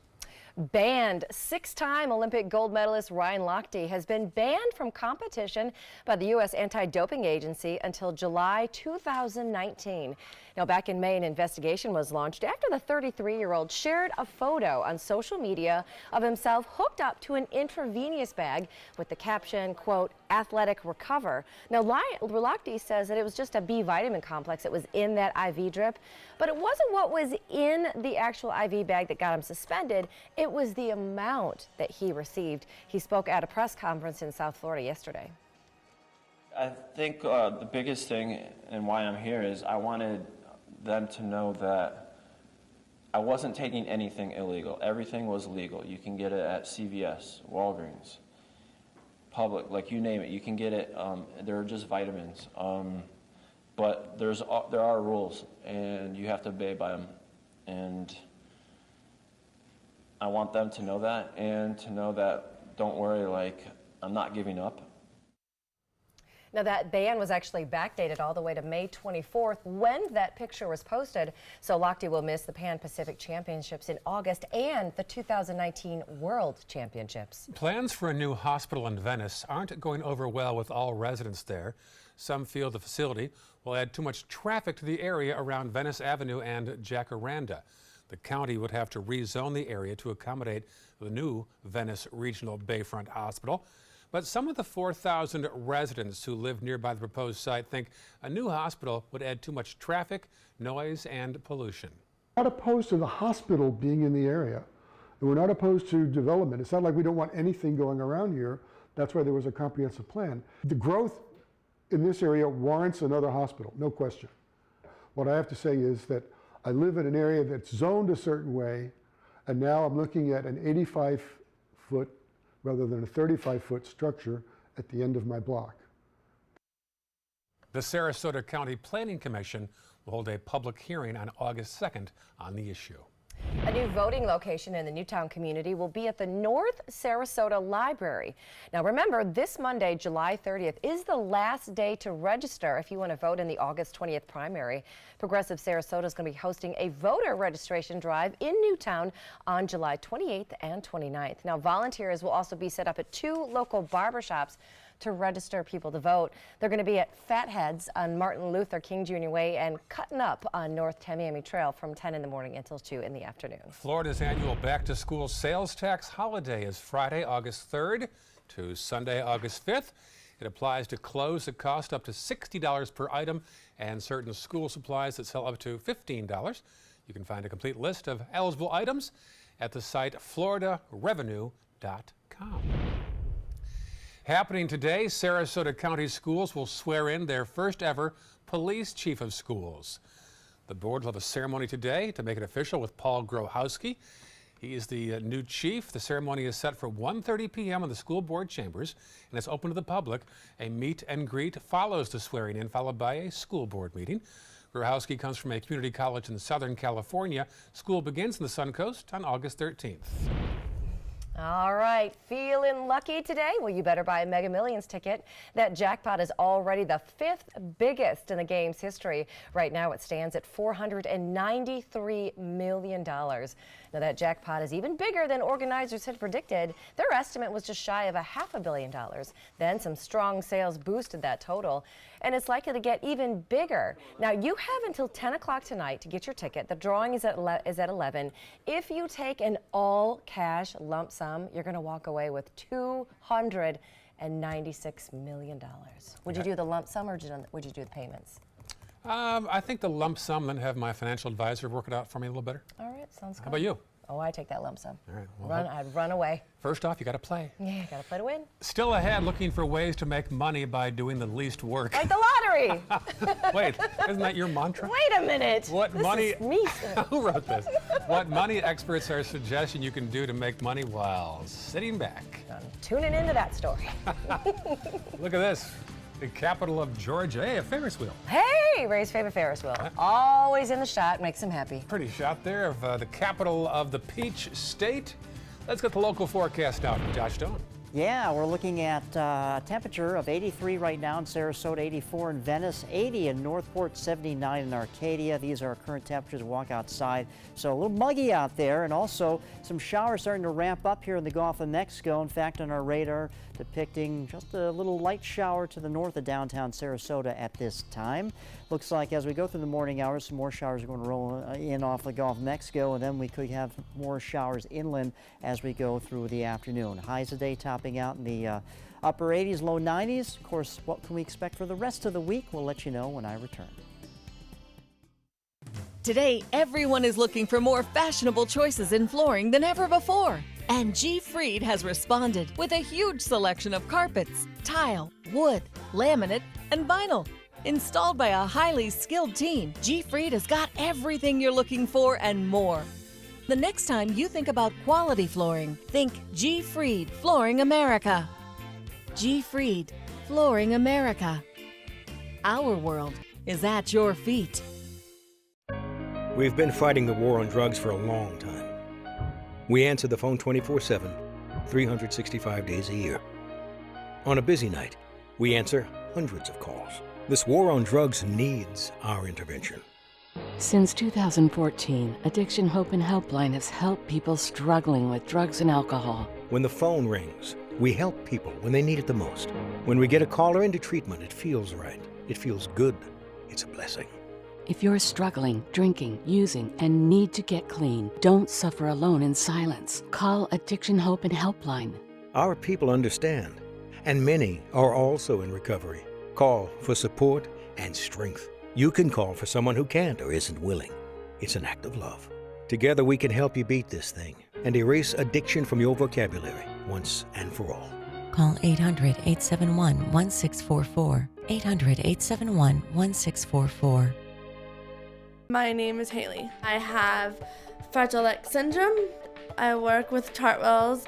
Banned. 6-time Olympic gold medalist Ryan Lochte has been banned from competition by the U.S. Anti-Doping Agency until July 2019. Now, back in May, an investigation was launched after the 33-year-old shared a photo on social media of himself hooked up to an intravenous bag with the caption, quote, "Athletic Recover." Now, Lochte says that it was just a B vitamin complex that was in that IV drip, but it wasn't what was in the actual IV bag that got him suspended. It was the amount that he received. He spoke at a press conference in South Florida yesterday. I think the biggest thing and why I'm here is I wanted them to know that I wasn't taking anything illegal. Everything was legal. You can get it at CVS, Walgreens, Public, like you name it. You can get it. They're just vitamins. But there are rules, and you have to obey by them. And I want them to know that, and to know that, don't worry, like, I'm not giving up. Now, that ban was actually backdated all the way to May 24th when that picture was posted. So Lochte will miss the Pan Pacific Championships in August and the 2019 World Championships. Plans for a new hospital in Venice aren't going over well with all residents there. Some feel the facility will add too much traffic to the area around Venice Avenue and Jacaranda. The county would have to rezone the area to accommodate the new Venice Regional Bayfront Hospital. But some of the 4,000 residents who live nearby the proposed site think a new hospital would add too much traffic, noise, and pollution. We're not opposed to the hospital being in the area, and we're not opposed to development. It's not like we don't want anything going around here. That's why there was a comprehensive plan. The growth in this area warrants another hospital, no question. What I have to say is that I live in an area that's zoned a certain way, and now I'm looking at an 85-foot rather than a 35-foot structure at the end of my block. The Sarasota County Planning Commission will hold a public hearing on August 2nd on the issue. A new voting location in the Newtown community will be at the North Sarasota Library. Now remember, this Monday, July 30th, is the last day to register if you want to vote in the August 20th primary. Progressive Sarasota is going to be hosting a voter registration drive in Newtown on July 28th and 29th. Now, volunteers will also be set up at 2 local barbershops to register people to vote. They're going to be at Fatheads on Martin Luther King Jr. Way and Cutting Up on North Tamiami Trail from 10 in the morning until 2 in the afternoon. Florida's annual back-to-school sales tax holiday is Friday, August 3rd to Sunday, August 5th. It applies to clothes that cost up to $60 per item and certain school supplies that sell up to $15. You can find a complete list of eligible items at the site floridarevenue.com. Happening today, Sarasota County Schools will swear in their first ever police chief of schools. The board will have a ceremony today to make it official with Paul Grohowski. He is the new chief. The ceremony is set for 1:30 p.m. in the school board chambers, and it's open to the public. A meet and greet follows the swearing in, followed by a school board meeting. Grohowski comes from a community college in Southern California. School begins in the Suncoast on August 13th. All right, feeling lucky today? Well, you better buy a Mega Millions ticket. That jackpot is already the 5th biggest in the game's history. Right now it stands at $493 million. Now that jackpot is even bigger than organizers had predicted. Their estimate was just shy of $500 million. Then some strong sales boosted that total, and it's likely to get even bigger. Now you have until 10 o'clock tonight to get your ticket. The drawing is at 11. If you take an all-cash lump sum, you're going to walk away with $296 million. Would you do the lump sum, or would you do the payments? I think the lump sum, then have my financial advisor work it out for me a little better. All right, sounds good. How about you? Oh, I take that lump sum. All right. Well, I'd run away. First off, you got to play. Yeah, got to play to win. Still ahead, looking for ways to make money by doing the least work. Like the lottery. Wait, isn't that your mantra? Wait a minute. What this money? Is me. Who wrote this? What money experts are suggesting you can do to make money while sitting back? I'm tuning into that story. Look at this. The capital of Georgia. Hey, a Ferris wheel. Hey, Ray's favorite Ferris wheel. Always in the shot, makes him happy. Pretty shot there of the capital of the Peach State. Let's get the local forecast now from Josh Stone. Yeah, we're looking at a temperature of 83 right now in Sarasota, 84 in Venice, 80 in Northport, 79 in Arcadia. These are our current temperatures. Walk outside, so a little muggy out there, and also some showers starting to ramp up here in the Gulf of Mexico. In fact, on our radar, depicting just a little light shower to the north of downtown Sarasota at this time. Looks like as we go through the morning hours, some more showers are going to roll in off the Gulf of Mexico, and then we could have more showers inland as we go through the afternoon. Highs today topping out in the upper 80s, low 90s. Of course, what can we expect for the rest of the week? We'll let you know when I return. Today, everyone is looking for more fashionable choices in flooring than ever before. And G. Fried has responded with a huge selection of carpets, tile, wood, laminate, and vinyl. Installed by a highly skilled team, G. Fried has got everything you're looking for and more. The next time you think about quality flooring, think G. Fried Flooring America. G. Fried Flooring America. Our world is at your feet. We've been fighting the war on drugs for a long time. We answer the phone 24/7, 365 days a year. On a busy night, we answer hundreds of calls. This war on drugs needs our intervention. Since 2014, Addiction Hope and Helpline has helped people struggling with drugs and alcohol. When the phone rings, we help people when they need it the most. When we get a caller into treatment, it feels right. It feels good. It's a blessing. If you're struggling, drinking, using, and need to get clean, don't suffer alone in silence. Call Addiction Hope and Helpline. Our people understand, and many are also in recovery. Call for support and strength. You can call for someone who can't or isn't willing. It's an act of love. Together we can help you beat this thing and erase addiction from your vocabulary once and for all. Call 800-871-1644. 800-871-1644. My name is Haley. I have Fragile X syndrome. I work with Chartwells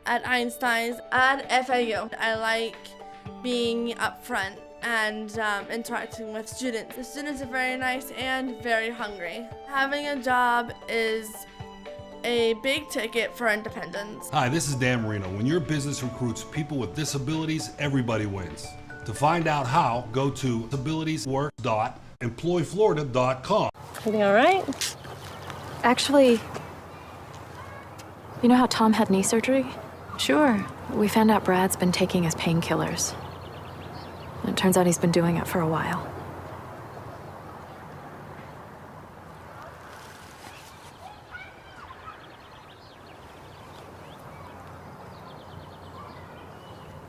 at Einstein's and FAU. I like being up front and interacting with students. The students are very nice and very hungry. Having a job is a big ticket for independence. Hi, this is Dan Marino. When your business recruits people with disabilities, everybody wins. To find out how, go to disabilitieswork.employflorida.com. Everything all right? Actually, you know how Tom had knee surgery? Sure. We found out Brad's been taking his painkillers. And it turns out he's been doing it for a while.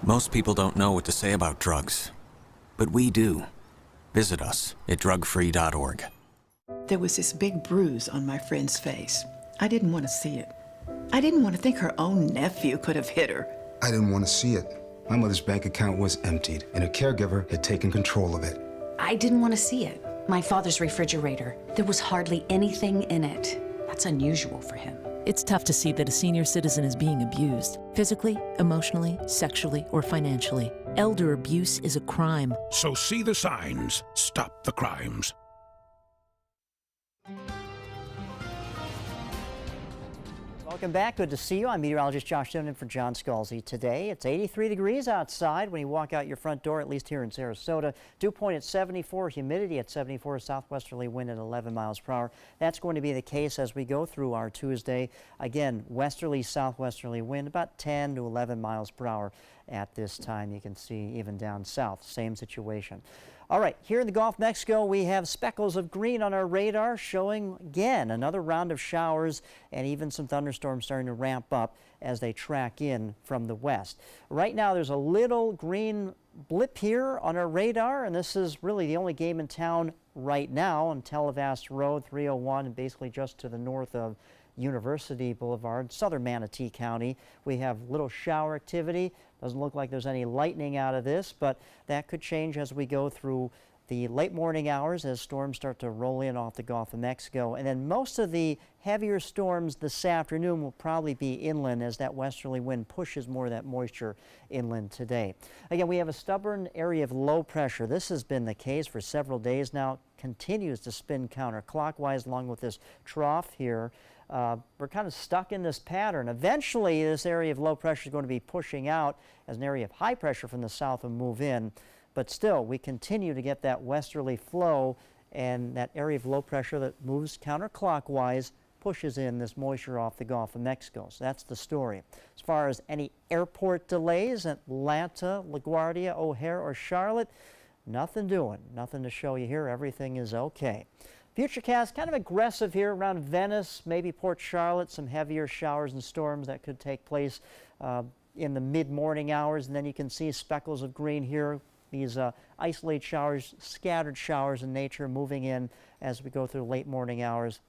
Most people don't know what to say about drugs, but we do. Visit us at drugfree.org. There was this big bruise on my friend's face. I didn't want to see it. I didn't want to think her own nephew could have hit her. I didn't want to see it. My mother's bank account was emptied, and a caregiver had taken control of it. I didn't want to see it. My father's refrigerator. There was hardly anything in it. That's unusual for him. It's tough to see that a senior citizen is being abused, physically, emotionally, sexually, or financially. Elder abuse is a crime. So see the signs. Stop the crimes. Welcome back. Good to see you. I'm meteorologist Josh Dimon for John Scalzi. Today, it's 83 degrees outside when you walk out your front door, at least here in Sarasota. Dew point at 74, humidity at 74, southwesterly wind at 11 miles per hour. That's going to be the case as we go through our Tuesday. Again, westerly, southwesterly wind about 10 to 11 miles per hour at this time. You can see even down south, same situation. All right, here in the Gulf of Mexico, we have speckles of green on our radar showing, again, another round of showers and even some thunderstorms starting to ramp up as they track in from the west. Right now, there's a little green blip here on our radar, and this is really the only game in town right now on Televast Road 301 and basically just to the north of University Boulevard, southern Manatee County. We have little shower activity. Doesn't look like there's any lightning out of this, but that could change as we go through the late morning hours as storms start to roll in off the Gulf of Mexico. And then most of the heavier storms this afternoon will probably be inland as that westerly wind pushes more of that moisture inland today. Again, we have a stubborn area of low pressure. This has been the case for several days now. Continues to spin counterclockwise along with this trough here. We're kind of stuck in this pattern. Eventually, this area of low pressure is going to be pushing out as an area of high pressure from the south will move in. But still, we continue to get that westerly flow, and that area of low pressure that moves counterclockwise pushes in this moisture off the Gulf of Mexico. So that's the story. As far as any airport delays, Atlanta, LaGuardia, O'Hare, or Charlotte, nothing doing. Nothing to show you here. Everything is okay. Futurecast kind of aggressive here around Venice, maybe Port Charlotte, some heavier showers and storms that could take place in the mid-morning hours. And then you can see speckles of green here, these isolated showers, scattered showers in nature moving in as we go through late morning hours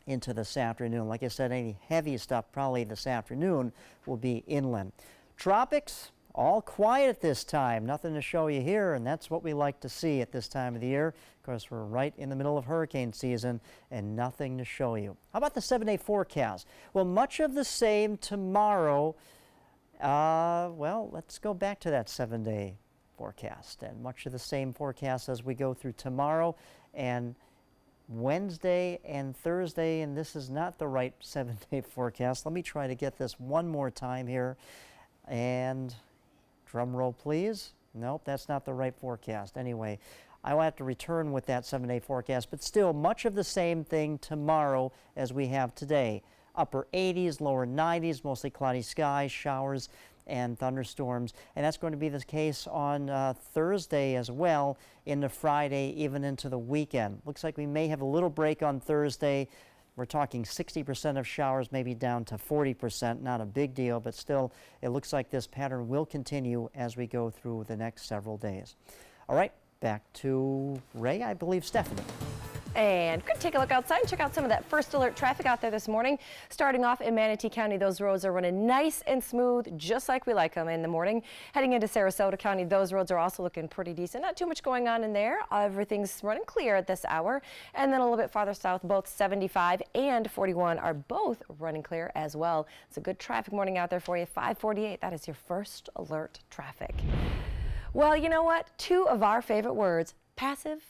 into this afternoon. Like I said, any heavy stuff probably this afternoon will be inland. Tropics, all quiet at this time. Nothing to show you here, and that's what we like to see at this time of the year. Of course, we're right in the middle of hurricane season and nothing to show you. How about the 7-day forecast? Well, much of the same tomorrow. Well, let's go back to that 7-day forecast, and much of the same forecast as we go through tomorrow and Wednesday and Thursday, and this is not the right 7-day forecast. Let me try to get this one more time here, and drum roll please. Nope, that's not the right forecast. Anyway, I will have to return with that 7-day forecast, but still much of the same thing tomorrow as we have today. Upper 80s, lower 90s, mostly cloudy skies, showers and thunderstorms, and that's going to be the case on Thursday as well into Friday, even into the weekend. Looks like we may have a little break on Thursday. We're talking 60% of showers, maybe down to 40%. Not a big deal, but still, it looks like this pattern will continue as we go through the next several days. All right, back to Ray, I believe Stephanie. And good to take a look outside and check out some of that first alert traffic out there this morning. Starting off in Manatee County, those roads are running nice and smooth, just like we like them in the morning. Heading into Sarasota County, those roads are also looking pretty decent. Not too much going on in there. Everything's running clear at this hour. And then a little bit farther south, both 75 and 41 are both running clear as well. It's a good traffic morning out there for you. 548, that is your first alert traffic. Well, you know what? Two of our favorite words, passive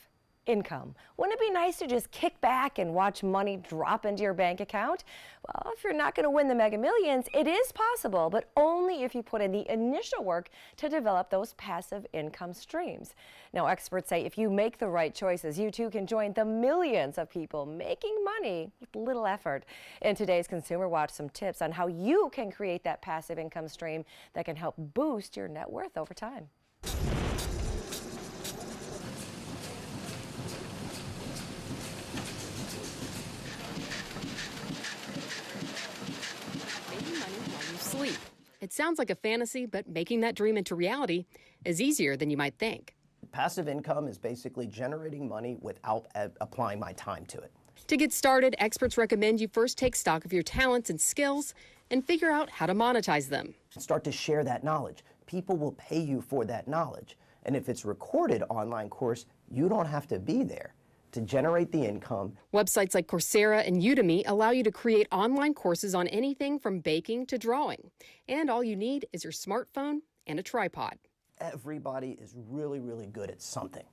income. Wouldn't it be nice to just kick back and watch money drop into your bank account? Well, if you're not going to win the Mega Millions, it is possible, but only if you put in the initial work to develop those passive income streams. Now, experts say if you make the right choices, you too can join the millions of people making money with little effort. In today's Consumer Watch, some tips on how you can create that passive income stream that can help boost your net worth over time. Sleep. It sounds like a fantasy, but making that dream into reality is easier than you might think. Passive income is basically generating money without applying my time to it. To get started, experts recommend you first take stock of your talents and skills and figure out how to monetize them. Start to share that knowledge. People will pay you for that knowledge. And if it's a recorded online course, you don't have to be there. to generate the income. Websites like Coursera and Udemy allow you to create online courses on anything from baking to drawing. And all you need is your smartphone and a tripod. Everybody is really, really good at something.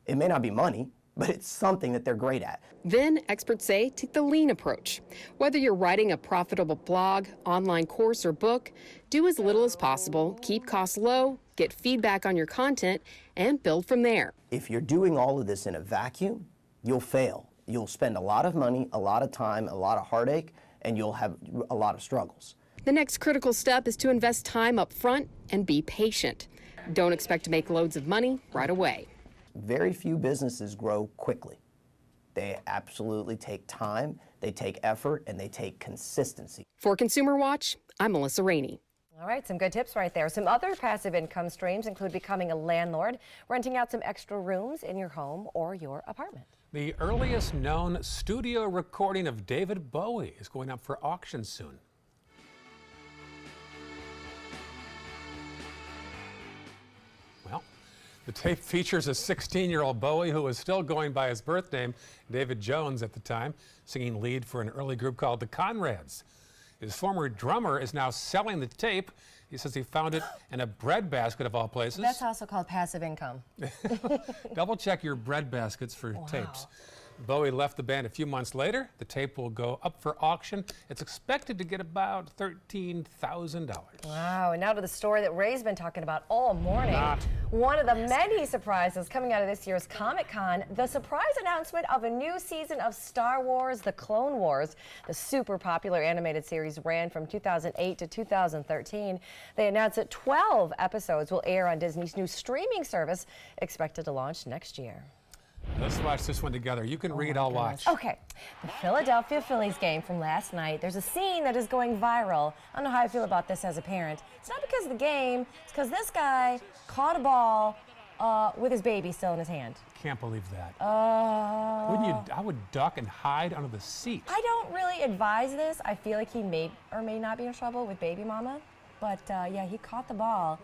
It may not be money, but it's something that they're great at. Then, experts say, take the lean approach. Whether you're writing a profitable blog, online course, or book, do as little as possible, keep costs low, get feedback on your content, and build from there. If you're doing all of this in a vacuum, you'll fail. You'll spend a lot of money, a lot of time, a lot of heartache, and you'll have a lot of struggles. The next critical step is to invest time up front and be patient. Don't expect to make loads of money right away. Very few businesses grow quickly. They absolutely take time, they take effort, and they take consistency. For Consumer Watch, I'm Melissa Rainey. All right, some good tips right there. Some other passive income streams include becoming a landlord, renting out some extra rooms in your home or your apartment. The earliest known studio recording of David Bowie is going up for auction soon. Well, the tape features a 16-year-old Bowie who was still going by his birth name, David Jones at the time, singing lead for an early group called the Conrads. His former drummer is now selling the tape. He says he found it in a bread basket of all places. That's also called passive income. Double check your bread baskets for tapes. Bowie left the band a few months later. The tape will go up for auction. It's expected to get about $13,000. Wow, and now to the story that Ray's been talking about all morning. One of the many surprises coming out of this year's Comic-Con, the surprise announcement of a new season of Star Wars: The Clone Wars. The super popular animated series ran from 2008 to 2013. They announced that 12 episodes will air on Disney's new streaming service, expected to launch next year. Let's watch this one together. You can read, I'll watch. Okay, the Philadelphia Phillies game from last night. There's a scene that is going viral. I don't know how I feel about this as a parent. It's not because of the game. It's because this guy caught a ball with his baby still in his hand. Can't believe that. Wouldn't you? I would duck and hide under the seat. I don't really advise this. I feel like he may or may not be in trouble with baby mama. But yeah, he caught the ball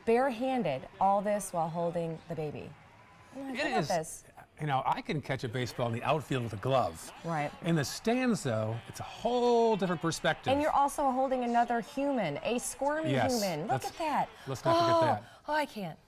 barehanded, all this while holding the baby. It is, you know, I can catch a baseball in the outfield with a glove. Right. In the stands, though, it's a whole different perspective. And you're also holding another human, a squirmy human. Look at that. Let's not forget that. Oh, I can't.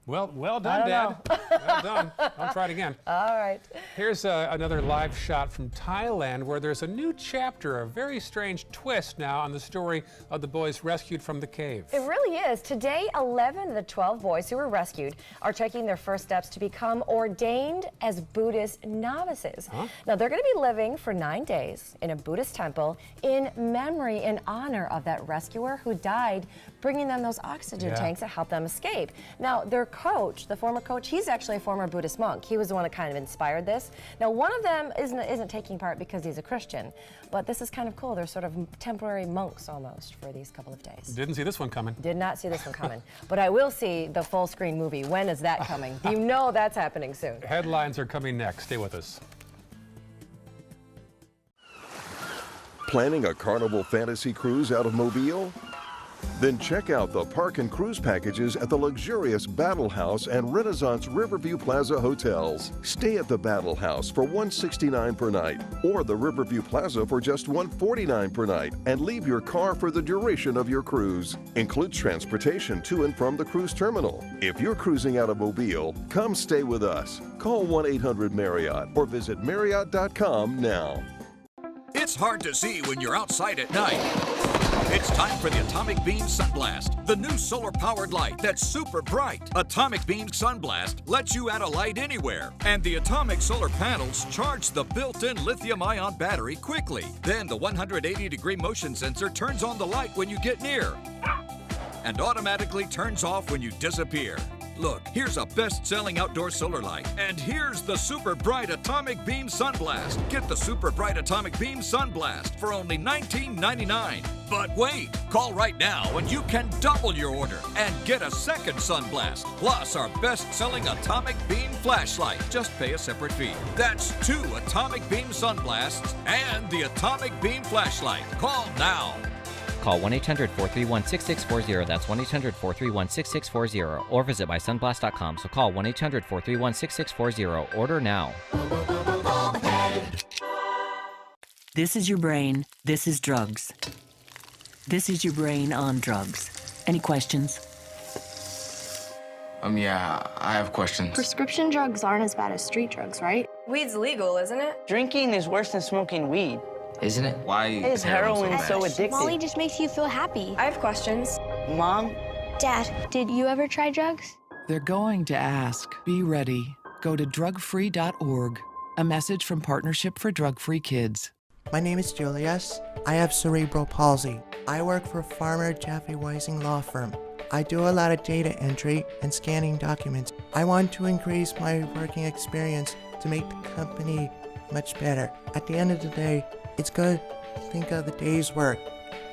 Well done, Dad. Well done. I'll try it again. All right. Here's another live shot from Thailand where there's a new chapter, a very strange twist now on the story of the boys rescued from the cave. It really is. Today, 11 of the 12 boys who were rescued are taking their first steps to become ordained as Buddhist novices. Now, they're going to be living for 9 days in a Buddhist temple in memory, in honor of that rescuer who died, bringing them those oxygen tanks that helped them escape. Now, their coach, the former coach, he's actually a former Buddhist monk. He was the one that kind of inspired this. Now, one of them isn't taking part because he's a Christian, but this is kind of cool. They're sort of temporary monks almost for these couple of days. Didn't see this one coming. Did not see this one coming. But I will see the full screen movie. When is that coming? You know that's happening soon. Headlines are coming next. Stay with us. Planning a Carnival Fantasy Cruise out of Mobile? Then check out the park and cruise packages at the luxurious Battle House and Renaissance Riverview Plaza hotels. Stay at the Battle House for $169 per night or the Riverview Plaza for just $149 per night and leave your car for the duration of your cruise. Includes transportation to and from the cruise terminal. If you're cruising out of Mobile, come stay with us. Call 1-800-MARRIOTT or visit Marriott.com now. It's hard to see when you're outside at night. It's time for the Atomic Beam Sunblast, the new solar-powered light that's super bright. Atomic Beam Sunblast lets you add a light anywhere, and the atomic solar panels charge the built-in lithium-ion battery quickly. Then the 180-degree motion sensor turns on the light when you get near and automatically turns off when you disappear. Look, here's a best-selling outdoor solar light, and here's the super bright Atomic Beam Sunblast. Get the super bright Atomic Beam Sunblast for only $19.99. But wait, call right now and you can double your order and get a second Sunblast, plus our best-selling Atomic Beam flashlight. Just pay a separate fee. That's 2 Atomic Beam Sunblasts and the Atomic Beam flashlight. Call now. call 1-800-431-6640. That's 1-800-431-6640. Or visit mysunblast.com. So call 1-800-431-6640. Order now. This is your brain. This is drugs. This is your brain on drugs. Any questions? Yeah, I have questions. Prescription drugs aren't as bad as street drugs, right? Weed's legal, isn't it? Drinking is worse than smoking weed. Isn't it? Why is heroin so addictive? Molly just makes you feel happy. I have questions. Mom? Dad, did you ever try drugs? They're going to ask. Be ready. Go to drugfree.org. A message from Partnership for Drug-Free Kids. My name is Julius. I have cerebral palsy. I work for Farmer Jeffrey Weising Law Firm. I do a lot of data entry and scanning documents. I want to increase my working experience to make the company much better. At the end of the day, it's good to think of the day's work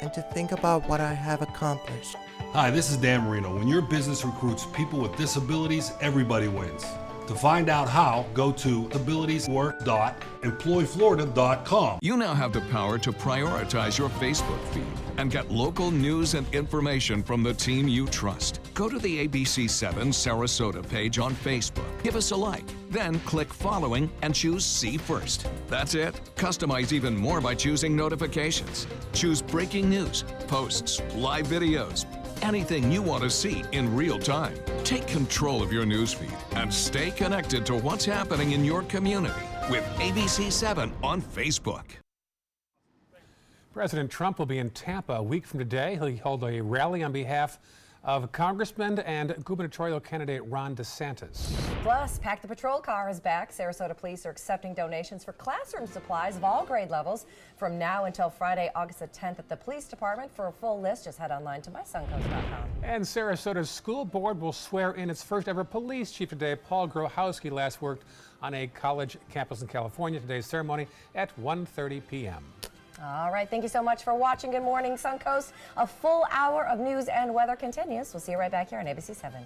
and to think about what I have accomplished. Hi, this is Dan Marino. When your business recruits people with disabilities, everybody wins. To find out how, go to abilitieswork.employflorida.com. You now have the power to prioritize your Facebook feed and get local news and information from the team you trust. Go to the ABC7 Sarasota page on Facebook. Give us a like, then click following and choose See First. That's it. Customize even more by choosing notifications. Choose breaking news, posts, live videos, anything you want to see in real time. Take control of your newsfeed and stay connected to what's happening in your community with ABC7 on Facebook. President Trump will be in Tampa a week from today. He'll hold a rally on behalf of Congressman and gubernatorial candidate Ron DeSantis. Plus, Pack the Patrol car is back. Sarasota police are accepting donations for classroom supplies of all grade levels from now until Friday, August the 10th at the police department. For a full list, just head online to mysuncoast.com. And Sarasota's school board will swear in its first ever police chief today. Paul Grochowski last worked on a college campus in California. Today's ceremony at 1:30 p.m. All right, thank you so much for watching. Good morning, Suncoast. A full hour of news and weather continues. We'll see you right back here on ABC 7.